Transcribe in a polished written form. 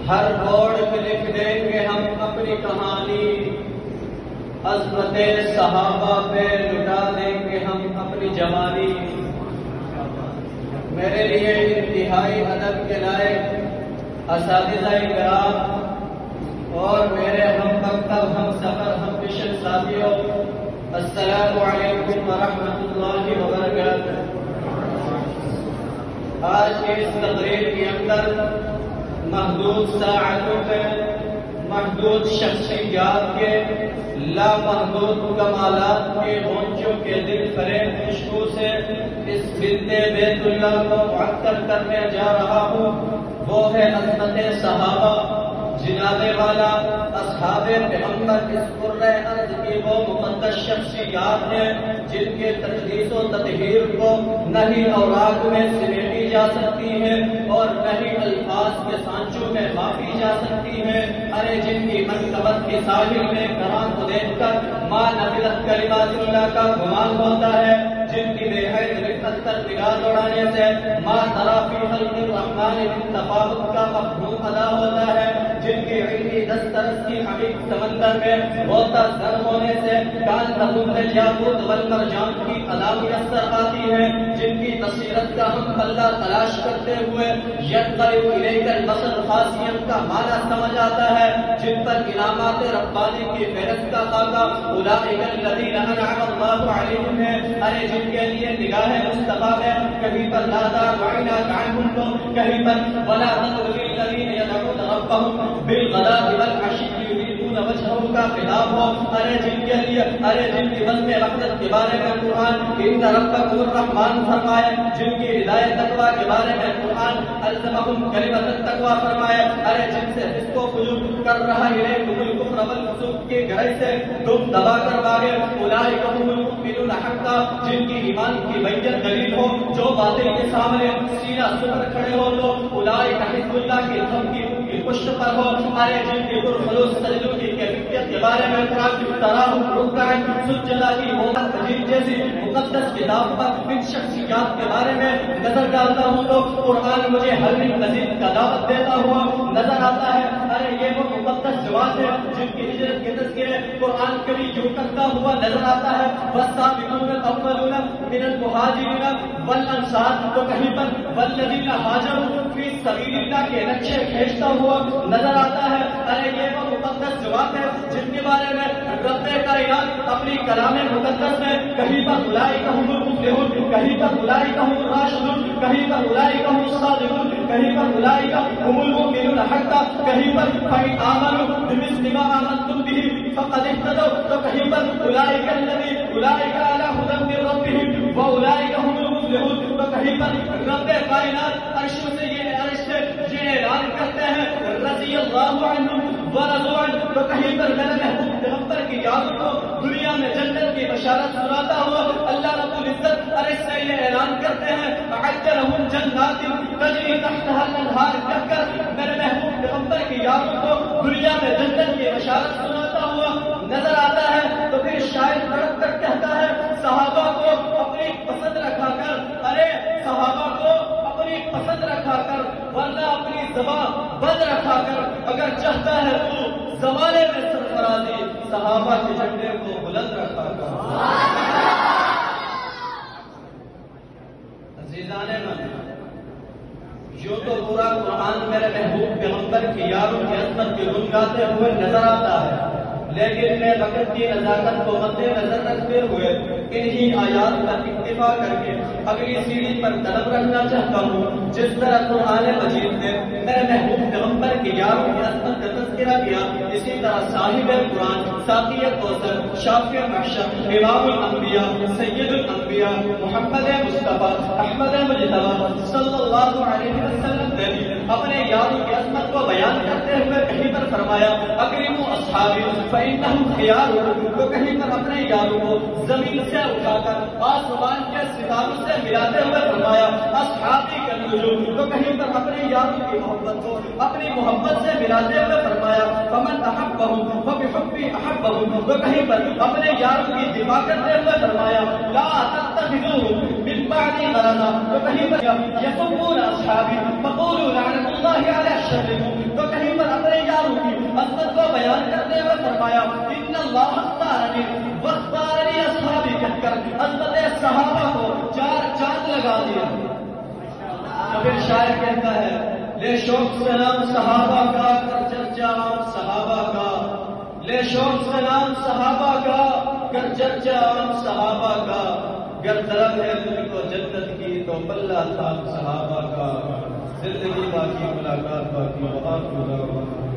ہر موڑ پہ لکھ دیں گے ہم اپنی کہانی، عظمت صحابہ پہ لٹا دیں گے ہم اپنی جوانی۔ میرے لیے انتہائی ادب کے لائق اساتذہ کرام اور میرے ہم مکتب ہم سفر ہم مشن ساتھیوں، السلام علیکم ورحمۃ اللہ وبرکاتہ۔ آج کے اس تقریب کے اندر محدود ساعتوں میں محدود شخصیات کے لامحدود کمالات کے غنچوں کے دل فریب خوشبو سے اس بنت بیت اللہ کو معطر کرنے جا رہا ہوں۔ وہ ہے عظمت صحابہ، جناب والا اصحاب پیغمبر، اس قرۂ ارض کی وہ مقدس شخصیات ہیں جن کے تقدیس و تطہیر کو نہ ہی اوراق میں سمیٹی جا سکتی ہے اور نہ ہی الفاظ کے سانچوں میں ماپی جا سکتی ہے۔ ارے جن کی منقبت کے ساحل میں کہاں کو دیکھ کر ماں نفلت کلمات اللہ کا گمان ہوتا ہے، جن کی نہایت رفت تر نگاہ دوڑانے سے ماں طرافی خلق الرحمن من تفاوت کا مفہوم ادا ہوتا ہے، جن کی علمی دسترس کی حقیق سمندر میں غوطہ گر ہونے سے کان تخم الیاقوت والمرجان کی ادا میسر آتی ہے، جن کی بصیرت کا ہم پلہ تلاش کرتے ہوئے ينقلب الیک البصر خاصیت کا معنی سمجھ آتا ہے، جن پر انعامات ربانی کی فہرست کا خاکہ اولئک الذین انعم اللہ علیہم ہے۔ ارے جن کے لیے نگاہ مصطفیٰ ہے، کہیں پر لا تعیناک عنہم تو کہیں پر ولا تطرد الذین یدعون ربہم بالغداۃ والعشی یریدون وجہہ کا خطاب ہو۔ ارے جن کے لیے جن کی بند وحدت کے بارے میں قرآن ان ربکم الرحمن فرمائے، جن کی ہدایت تقویٰ کے بارے میں قرآن الزمہم کلمۃ التقویٰ فرمائے، ارے جن سے فسق و فجور کر رہا الیکم الکفر والفسوق کے گڑھے سے تم دبا کر بھاگے، اولئک هم المؤمنون حقا، جن کی ایمان کی بیت دلیل ہو، جو باطل کے سامنے سینہ سپر کھڑے ہو تو اولئک حزب اللہ کی دھمکی ان کی پشت پر ہو۔ ارے جن کی پرخلوص سجدوں کی کیفیت کے بارے میں قرآن تراہم رکعا سجدہ کی موت عجیب جیسی مقدس کتاب پر ان شخصیات کے بارے میں نظر ڈالتا ہوں تو قرآن مجھے ہر مزید کا دعوت دیتا ہوا نظر آتا ہے۔ ارے یہ وہ مقدس جواب ہے جن کی ہجرت کے تذکرے قرآن کبھی یوں کرتا ہوا نظر آتا ہے، والسابقون الاولون من المہاجرین والانصار، تو کہیں پر والذین ہاجروا فی سبیل اللہ کے نقشے کھینچتا ہوا نظر آتا ہے۔ ارے یہ وہ مقدس جواب ہے جن کے بارے میں رب کائنات اپنی کلام مقدس میں کہیں پر اولئک هم المفلحون، کہیں پر اولئک هم الراشدون، کہیں پر اولئک هم الصادقون، کہیں پر اولئک هم المؤمنون حقا، کہیں پر فإن آمنوا بمثل ما آمنتم به فقد اهتدوا، تو کہیں پر اولئک علی ھدی من ربهم واولئک هم المفلحون، تو کہیں پر رب کائنات عرش سے یہ اعلان کرتے ہیں رضی اللہ عنہم ورضوا عنہ، تو کہیں پر میرے محبوب پیغمبر کی یاد کو دنیا میں جنت کی بشارت سناتا ہوا اللہ رب العزت عرش سے یہ اعلان کرتے ہیں اعد لهم جنات تجری تحتها الانہار، کہہ کر میرے محبوب پیغمبر کی یاد کو دنیا میں جنت کی بشارت سناتا ہوا نظر آتا ہے۔ تو پھر شاعر تڑپ کر کہتا ہے صحابہ کو اپنی پسند رکھا کر، ارے صحابہ کو اپنی پسند رکھا کر ورنہ اپنی زبان بند رکھا کر، اگر چاہتا ہے تو زمانے میں سرفرازی صحابہ کے جھنڈے کو بلند رکھا کر۔ عزیزان من، یوں تو پورا قرآن میرے محبوب پیغمبر کی یاروں کی عظمت کے گن گاتے ہوئے نظر آتا ہے، لیکن میں وقت کی نزاکت کو مد نظر رکھتے ہوئے انہی آیات پر اکتفا کر کے اگلی سیڑھی پر قدم رکھنا چاہتا ہوں۔ جس طرح قرآن مجید نے میرے محبوب پیغمبر کی یاروں کی عظمت کا تذکرہ کیا، اسی طرح صاحب قرآن ساقی کوثر شافع محشر امام الانبیاء سید الانبیاء محمد مصطفیٰ احمد مجتبی صلی اللہ علیہ وسلم نے اپنے یاروں کی عظمت کو بیان کرتے ہوئے کہیں پر فرمایا اکرموا اصحابی فإنہم خیار، تو کہیں پر اپنے یاروں کو زمین سے اٹھا کر آسمان کے ستاروں سے ملاتے ہوئے فرمایا اصحابی کالنجوم، تو کہیں پر اپنے یاروں کی محبت کو اپنی محبت سے ملاتے ہوئے فرمایا فمن احبہم فبحبی احبہم، تو کہیں پر اپنے یاروں کی دفاع کرتے ہوئے فرمایا لا تتخذوهم من بعدی غرضا، تو کہیں پر یسبون اصحابی فقولوا لعنت اللہ علی شرکم، تو کہیں پر بیان کرتے ہوئے فرمایا ان اللہ اختارنی واختارنی اصحابی کہہ کر حضرت صحابہ کو 4 چاند لگا دیا. تو پھر شاعر کہتا ہے لے شوق سے نام صحابہ کا کر چرچا عام صحابہ کا، لے شوق سے نام صحابہ کا کر چرچا عام صحابہ کا، گر طلب ہے تجھ کو جنت کی تو پلہ تھا صحابہ کا، زندگی باقی ملاقات باقی وقت